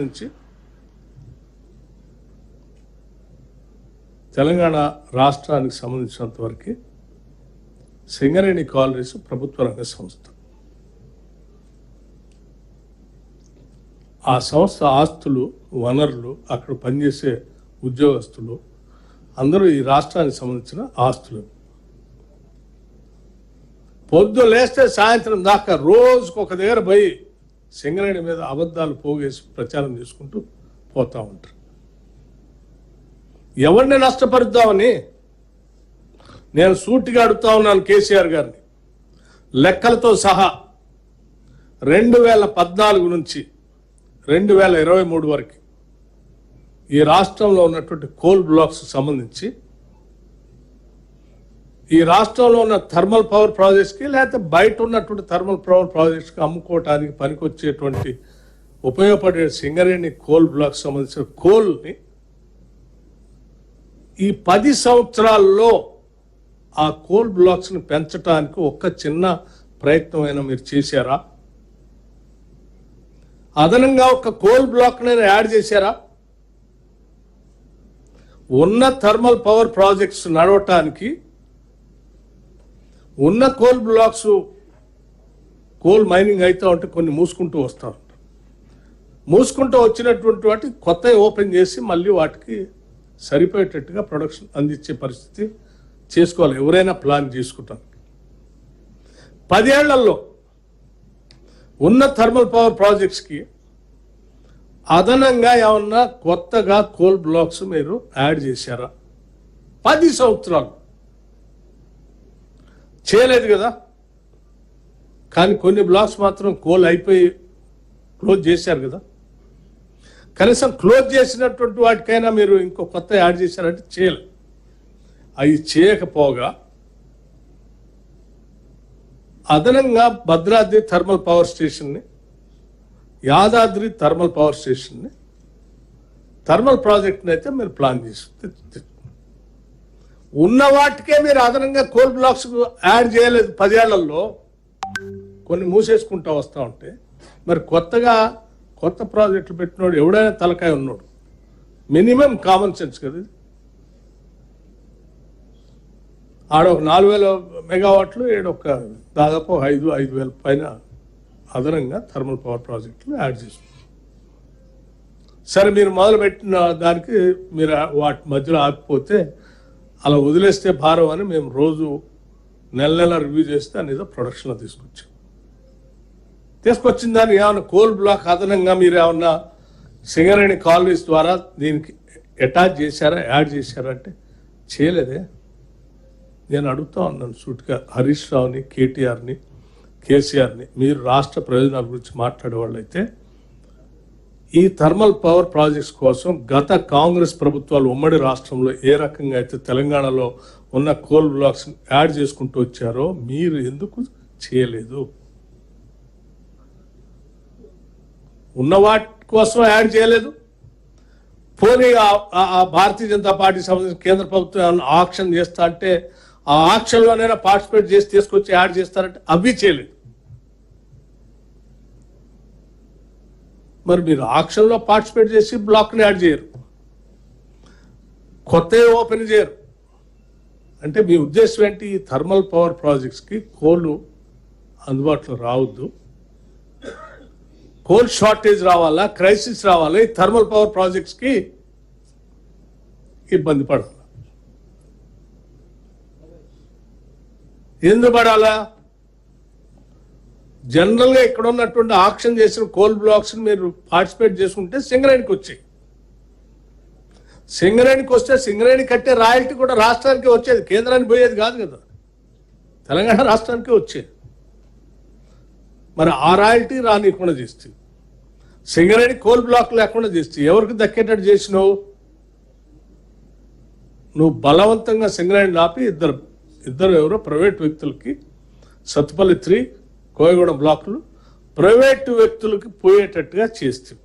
నుంచి తెలంగాణ రాష్ట్రానికి సంబంధించినంత వరకు సింగరేణి కాలనీస్ ప్రభుత్వ రంగ సంస్థ. ఆ సంస్థ ఆస్తులు, వనరులు, అక్కడ పనిచేసే ఉద్యోగస్తులు అందరూ ఈ రాష్ట్రానికి సంబంధించిన ఆస్తులు. పొద్దు లేస్తే సాయంత్రం దాకా రోజుకు ఒక దగ్గర పోయి సింగరేణి మీద అబద్ధాలు పోగేసి ప్రచారం చేసుకుంటూ పోతూ ఉంటారు. ఎవరిని నష్టపరుద్దామని నేను సూటిగా అడుగుతా ఉన్నాను కేసీఆర్ గారిని. లెక్కలతో సహా 2014 నుంచి 2023 వరకు ఈ రాష్ట్రంలో ఉన్నటువంటి కోల్ బ్లాక్స్ సంబంధించి ఈ రాష్ట్రంలో ఉన్న థర్మల్ పవర్ ప్రాజెక్ట్స్కి లేకపోతే బయట ఉన్నటువంటి థర్మల్ పవర్ ప్రాజెక్ట్స్కి అమ్ముకోవటానికి పనికొచ్చేటువంటి ఉపయోగపడే సింగరేణి కోల్ బ్లాక్స్ సంబంధించిన కోల్ని ఈ 10 సంవత్సరాల్లో ఆ కోల్ బ్లాక్స్ని పెంచడానికి ఒక్క చిన్న ప్రయత్నమైనా మీరు చేశారా? అదనంగా ఒక కోల్ బ్లాక్ని యాడ్ చేశారా? ఉన్న థర్మల్ పవర్ ప్రాజెక్ట్స్ నడవటానికి ఉన్న కోల్ బ్లాక్స్ కోల్ మైనింగ్ అయితే ఉంటే కొన్ని మూసుకుంటూ వస్తూ ఉంటారు. మూసుకుంటూ వచ్చినటువంటి వాటి కొత్త ఓపెన్ చేసి మళ్ళీ వాటికి సరిపోయేటట్టుగా ప్రొడక్షన్ అందించే పరిస్థితి చేసుకోవాలి ఎవరైనా ప్లాన్ చేసుకుంటారు. 10 ఏళ్లలో ఉన్న థర్మల్ పవర్ ప్రాజెక్ట్స్కి అదనంగా ఏమన్నా కొత్తగా కోల్ బ్లాక్స్ మీరు యాడ్ చేశారా? 10 సంవత్సరాలు చేయలేదు కదా. కానీ కొన్ని బ్లాక్స్ మాత్రం కోల్ అయిపోయి క్లోజ్ చేశారు కదా. కనీసం క్లోజ్ చేసినటువంటి వాటికైనా మీరు ఇంకో కొత్త యాడ్ చేశారంటే చేయలేదు. అవి చేయకపోగా అదనంగా భద్రాద్రి థర్మల్ పవర్ స్టేషన్ని, యాదాద్రి థర్మల్ పవర్ స్టేషన్ని, థర్మల్ ప్రాజెక్ట్ని అయితే మీరు ప్లాన్ చేసి ఉన్న వాటికే మీరు అదనంగా కోల్ బ్లాక్స్ యాడ్ చేయలేదు. 10 ఏళ్లలో కొన్ని మూసేసుకుంటూ వస్తూ ఉంటే మరి కొత్త ప్రాజెక్టులు పెట్టినోడు ఎవడైనా తలకాయ ఉన్నాడు. మినిమం కామన్ సెన్స్ కదా. ఆడ ఒక 4000 మెగావాట్లు, ఏడొక దాదాపు 5,000 పైన అదనంగా థర్మల్ పవర్ ప్రాజెక్టులు యాడ్ చేస్తున్నారు. సరే, మీరు మొదలుపెట్టిన దానికి మీరు వాటి మధ్యలో ఆగిపోతే అలా వదిలేస్తే భారం అని మేము రోజు నెల రివ్యూ చేస్తే అనేది ప్రొడక్షన్లో తీసుకొచ్చిన దాన్ని ఏమన్నా కోల్ బ్లాక్ అదనంగా మీరు ఏమన్నా సింగరేణి కాలనీస్ ద్వారా దీనికి అటాచ్ చేశారా, యాడ్ చేశారా అంటే చేయలేదే. నేను అడుగుతా ఉన్నాను సూటిగా హరీష్ రావుని, కేటీఆర్ని, కేసీఆర్ని, మీరు రాష్ట్ర ప్రయోజనాల గురించి మాట్లాడే వాళ్ళైతే ఈ థర్మల్ పవర్ ప్రాజెక్ట్స్ కోసం గత కాంగ్రెస్ ప్రభుత్వాలు ఉమ్మడి రాష్ట్రంలో ఏ రకంగా అయితే తెలంగాణలో ఉన్న కోల్ బ్లాక్స్ యాడ్ చేసుకుంటూ వచ్చారో మీరు ఎందుకు చేయలేదు? ఉన్న వాటి కోసం యాడ్ చేయలేదు. పోనీ ఆ భారతీయ జనతా పార్టీ సంబంధించిన కేంద్ర ప్రభుత్వం ఆక్షన్ చేస్తా అంటే ఆ ఆక్షన్లోనైనా పార్టిసిపేట్ చేసి తీసుకొచ్చి యాడ్ చేస్తారంటే అవి చేయలేదు. మరి మీరు ఆక్షన్లో పార్టిసిపేట్ చేసి బ్లాక్ని యాడ్ చేయరు, కొత్తవి ఓపెన్ చేయరు. అంటే మీ ఉద్దేశం ఏంటి? ఈ థర్మల్ పవర్ ప్రాజెక్ట్స్కి కోల్ అందుబాటులో రావద్దు, కోల్ షార్టేజ్ రావాలా, క్రైసిస్ రావాలా, ఈ థర్మల్ పవర్ ప్రాజెక్ట్స్కి ఇబ్బంది పడాలా? ఎందుకు పడాలా? జనరల్గా ఇక్కడ ఉన్నటువంటి ఆక్షన్ చేసిన కోల్ బ్లాక్స్ని మీరు పార్టిసిపేట్ చేసుకుంటే సింగరేణికి వచ్చాయి. సింగరేణికి వస్తే సింగరేణి కట్టే రాయల్టీ కూడా రాష్ట్రానికి వచ్చేది, కేంద్రానికి పోయేది కాదు కదా, తెలంగాణ రాష్ట్రానికి వచ్చేది. మరి ఆ రాయల్టీ రానికుండా చేస్తే, సింగరేణి కోల్ బ్లాక్ లేకుండా చేస్తే ఎవరికి దక్కేటట్టు చేసినావు? నువ్వు బలవంతంగా సింగరేణి ఆపి ఇద్దరు ఎవరో ప్రైవేట్ వ్యక్తులకి సత్తుపల్లి 3 కోయగూడెం బ్లాకులు ప్రైవేటు వ్యక్తులకు పోయేటట్టుగా చేస్తుంది.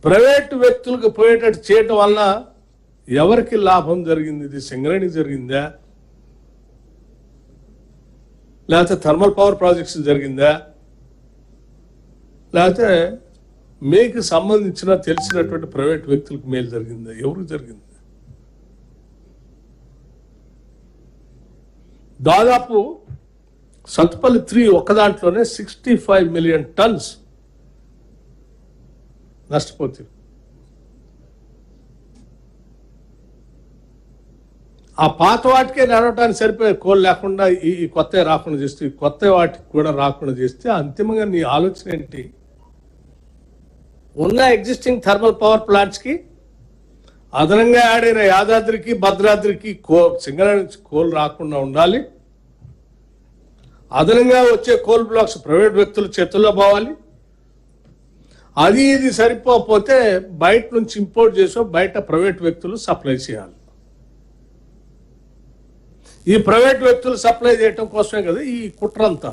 ప్రైవేటు వ్యక్తులకు పోయేటట్టు చేయటం వల్ల ఎవరికి లాభం జరిగింది? ఇది సింగరేణి జరిగిందా, లేకపోతే థర్మల్ పవర్ ప్రాజెక్ట్స్ జరిగిందా, లేకపోతే మీకు సంబంధించిన తెలిసినటువంటి ప్రైవేట్ వ్యక్తులకు మేలు జరిగిందా? ఎవరికి జరిగింది? దాదాపు సత్తుపల్లి 3 ఒక్క దాంట్లోనే 65 మిలియన్ టన్స్ నష్టపోతుంది. ఆ పాత వాటికే నడవటానికి సరిపోయే కోల్ లేకుండా ఈ కొత్త రాకుండా చేస్తే, ఈ కొత్త వాటికి కూడా రాకుండా చేస్తే అంతిమంగా నీ ఆలోచన ఏంటి? ఉన్న ఎగ్జిస్టింగ్ థర్మల్ పవర్ ప్లాంట్స్కి అదనంగా యాడ్ అయిన యాదాద్రికి భద్రాద్రికి సింగరేణి నుంచి కోల్ రాకుండా ఉండాలి. అదనంగా వచ్చే కోల్ బ్లాక్స్ ప్రైవేట్ వ్యక్తుల చేతుల్లో పోవాలి. అది ఇది సరిపోతే బయట నుంచి ఇంపోర్ట్ చేసో బయట ప్రైవేట్ వ్యక్తులు సప్లై చేయాలి. ఈ ప్రైవేట్ వ్యక్తులు సప్లై చేయటం కోసమే కదా ఈ కుట్రంతా.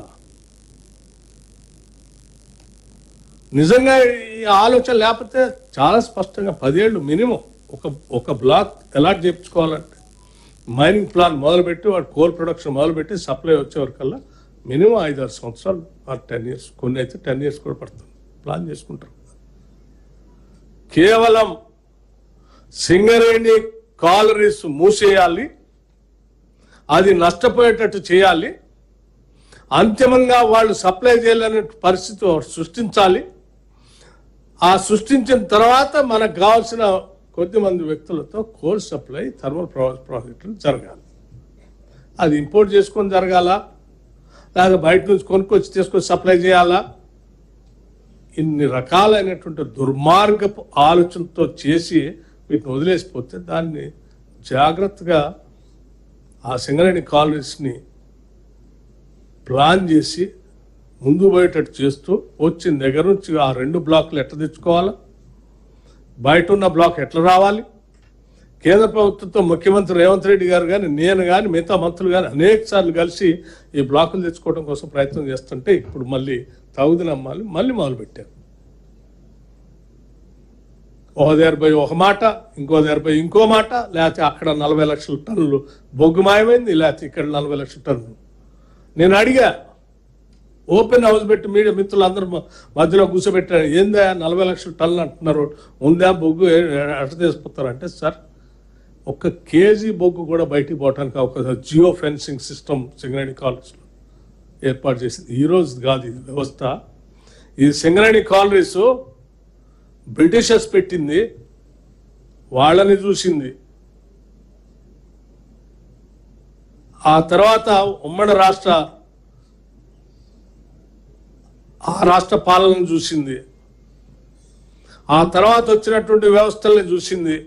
నిజంగా ఈ ఆలోచన లేకపోతే చాలా స్పష్టంగా 10 ఏళ్ళు మినిమం ఒక బ్లాక్ అలాట్ చేయించుకోవాలంటే మైనింగ్ ప్లాన్ మొదలుపెట్టి వాడు కోల్ ప్రొడక్షన్ మొదలుపెట్టి సప్లై వచ్చేవరకల్లా మినిమం 5-6 సంవత్సరాలు ఆర్ 10 years, కొన్ని అయితే 10 years కూడా పడుతుంది. ప్లాన్ చేసుకుంటారు. కేవలం సింగరేణి కాలరీస్ మూసేయాలి, అది నష్టపోయేటట్టు చేయాలి, అంతిమంగా వాళ్ళు సప్లై చేయలేని పరిస్థితి సృష్టించాలి. ఆ సృష్టించిన తర్వాత మనకు కావాల్సిన కొద్దిమంది వ్యక్తులతో కోల్ సప్లై థర్మల్ ప్రాజెక్టులు జరగాలి. అది ఇంపోర్ట్ చేసుకొని జరగాల, లేదా బయట నుంచి కొనుక్కొచ్చి తీసుకొని సప్లై చేయాలా? ఇన్ని రకాలైనటువంటి దుర్మార్గపు ఆలోచనతో చేసి వీటిని వదిలేసిపోతే దాన్ని జాగ్రత్తగా ఆ సింగరేణి కాలనీస్ని ప్లాన్ చేసి ముందు పోయేటట్టు చేస్తూ వచ్చిన దగ్గర నుంచి ఆ 2 బ్లాకులు ఎట్లా తెచ్చుకోవాలా, బయట ఉన్న బ్లాక్ ఎట్లా రావాలి, కేంద్ర ప్రభుత్వంతో ముఖ్యమంత్రి రేవంత్ రెడ్డి గారు కానీ నేను కానీ మిగతా మంత్రులు కానీ అనేక సార్లు కలిసి ఈ బ్లాకులు తెచ్చుకోవడం కోసం ప్రయత్నం చేస్తుంటే ఇప్పుడు మళ్ళీ తగుదనమ్మాలి మళ్ళీ మొదలుపెట్టారు. ఒక దగ్గర పోయి ఒక మాట, ఇంకో దగ్గర పోయి ఇంకో మాట, లేకపోతే అక్కడ 40 లక్షల టన్నులు బొగ్గు మాయమైంది, లేకపోతే ఇక్కడ 40 లక్షల టన్నులు. నేను అడిగా, ఓపెన్ హౌస్ పెట్టి మీడియా మిత్రులు అందరూ మధ్యలో కూర్చోబెట్టారు, ఏందా 40 లక్షల టన్నులు అంటున్నారు, ఉందా బొగ్గు ఎట్ట తీసుకుపోతారంటే, సార్ 1 కేజీ బొగ్గు కూడా బయటికి పోవడానికి అవకాశం జియో ఫెన్సింగ్ సిస్టమ్ సింగరేణి కాలనీస్లో ఏర్పాటు చేసింది. ఈరోజు కాదు ఇది వ్యవస్థ. ఇది సింగరేణి కాలనీస్ బ్రిటిషర్స్ పెట్టింది, వాళ్ళని చూసింది. ఆ తర్వాత ఉమ్మడి రాష్ట్ర పాలనను చూసింది. ఆ తర్వాత వచ్చినటువంటి వ్యవస్థల్ని చూసింది,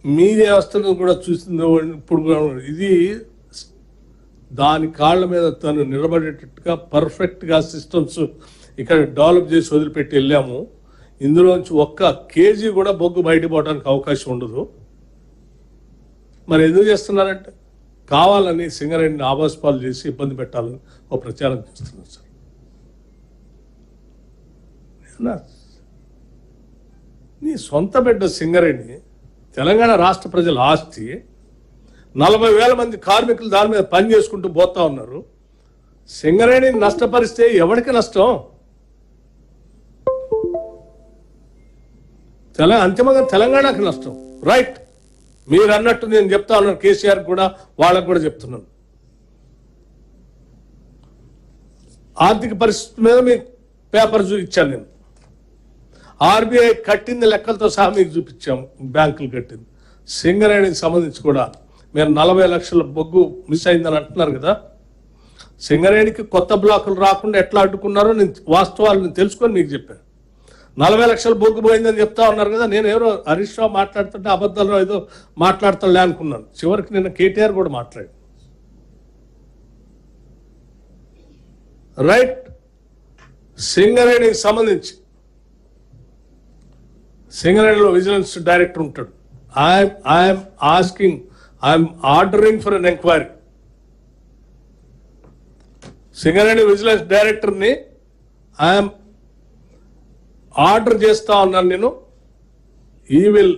మీ వ్యవస్థను కూడా చూసింది. ఇప్పుడు ఇది దాని కాళ్ళ మీద తను నిలబడేటట్టుగా పర్ఫెక్ట్గా సిస్టమ్స్ ఇక్కడ డెవలప్ చేసి వదిలిపెట్టి వెళ్ళాము. ఇందులోంచి 1 కేజీ కూడా బొగ్గు బయట పోవడానికి అవకాశం ఉండదు. మరి ఎందుకు చేస్తున్నారంటే కావాలని సింగరేణిని ఆభాసపాలు చేసి ఇబ్బంది పెట్టాలని ఒక ప్రచారం చేస్తున్నారు సార్. నీ సొంత బిడ్డ సింగరేణి తెలంగాణ రాష్ట్ర ప్రజల ఆస్తి, 40,000 మంది కార్మికులు దాని మీద పని చేసుకుంటూ పోతా ఉన్నారు. సింగరేణిని నష్టపరిస్తే ఎవరికి నష్టం? అంతిమంగా తెలంగాణకు నష్టం. రైట్, మీరు అన్నట్టు నేను చెప్తా ఉన్నాను, కేసీఆర్ కూడా వాళ్ళకు కూడా చెప్తున్నాను. ఆర్థిక పరిస్థితి మీద మీకు పేపర్ చూపించాను నేను. ఆర్బీఐ కట్టింది లెక్కలతో సహా మీకు చూపించాము, బ్యాంకులు కట్టింది. సింగరేణికి సంబంధించి కూడా మీరు 40 లక్షల బొగ్గు మిస్ అయిందని అంటున్నారు కదా, సింగరేణికి కొత్త బ్లాకులు రాకుండా ఎట్లా అడ్డుకున్నారో నేను వాస్తవాలను తెలుసుకొని మీకు చెప్పాను. 40 లక్షల బొగ్గు పోయిందని చెప్తా ఉన్నారు కదా, నేను ఎవరో హరీష్ రావు మాట్లాడుతుంటే అబద్ధాలు ఏదో మాట్లాడతాలే అనుకున్నాను. చివరికి నిన్న కేటీఆర్ కూడా మాట్లాడు. రైట్, సింగరేణికి సంబంధించి సింగరేణిలో విజిలెన్స్ డైరెక్టర్ ఉంటాడు. I'm ordering for an enquiry. Singareni vigilance డైరెక్టర్ని ఐఎమ్ ఆర్డర్ చేస్తా ఉన్నాను నేను. he will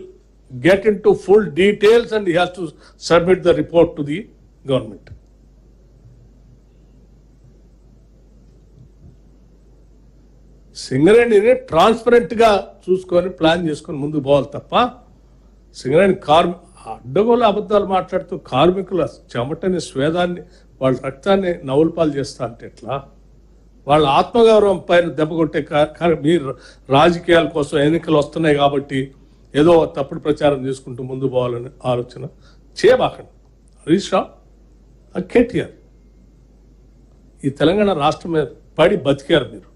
get into full details and he has to submit the report to the government. సింగరేణిని ట్రాన్స్పరెంట్గా చూసుకొని ప్లాన్ చేసుకొని ముందుకు పోవాలి తప్ప సింగరేణి అడ్డగోలు అబద్ధాలు మాట్లాడుతూ కార్మికుల చెమటని స్వేదాన్ని వాళ్ళ రక్తాన్ని నవ్వులపాలు చేస్తా అంటే ఎట్లా? వాళ్ళ ఆత్మగౌరవం పైన దెబ్బ కొట్టే మీరు రాజకీయాల కోసం ఎన్నికలు వస్తున్నాయి కాబట్టి ఏదో తప్పుడు ప్రచారం చేసుకుంటూ ముందు పోవాలని ఆలోచన చేయబాకండి. హరీష్ రావు, కేటీఆర్ ఈ తెలంగాణ రాష్ట్రం మీద పడి బతికారు. మీరు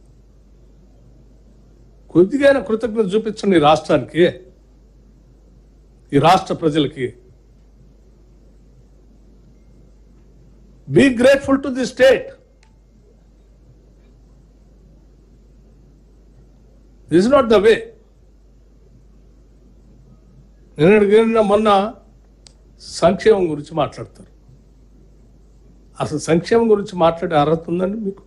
కొద్దిగా కృతజ్ఞత చూపించండి ఈ రాష్ట్రానికి, ఈ రాష్ట్ర ప్రజలకి. Be grateful to the state. This is not the way. నేను మొన్న సంక్షేమం గురించి మాట్లాడతారు. అసలు సంక్షేమం గురించి మాట్లాడే అర్హత ఉందండి మీకు?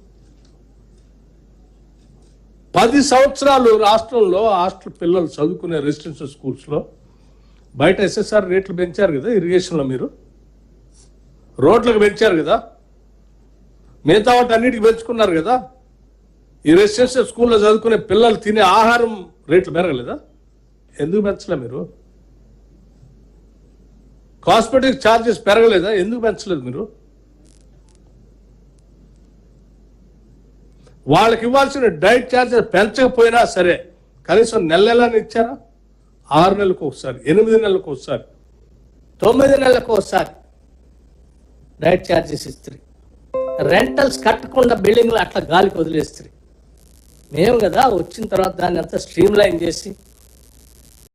10 సంవత్సరాలు రాష్ట్రంలో హాస్టల్ పిల్లలు చదువుకునే రెసిడెన్షియల్ స్కూల్స్లో బయట ఎస్ఎస్ఆర్ రేట్లు పెంచారు కదా, ఇరిగేషన్లో మీరు రోడ్లకు పెంచారు కదా, మిగతా వాటి అన్నిటికీ పెంచుకున్నారు కదా. ఈ రెసిడెన్షియల్ స్కూల్లో చదువుకునే పిల్లలు తినే ఆహారం రేట్లు పెరగలేదా? ఎందుకు పెంచలే మీరు? కాస్మెటిక్ ఛార్జెస్ పెరగలేదా? ఎందుకు పెంచలేదు మీరు? వాళ్ళకి ఇవ్వాల్సిన డైట్ ఛార్జెస్ పెంచకపోయినా సరే కనీసం నెలలని ఇచ్చారా? 6 నెలలకు ఒకసారి, 8 నెలలకు ఒకసారి, 9 నెలలకు ఒకసారి డైట్ ఛార్జెస్ ఇస్తారు. రెంటల్స్ కట్టకుండా బిల్డింగ్లు అట్లా గాలికి వదిలేస్తారు. మేము కదా వచ్చిన తర్వాత దాన్ని అంతా స్ట్రీమ్ లైన్ చేసి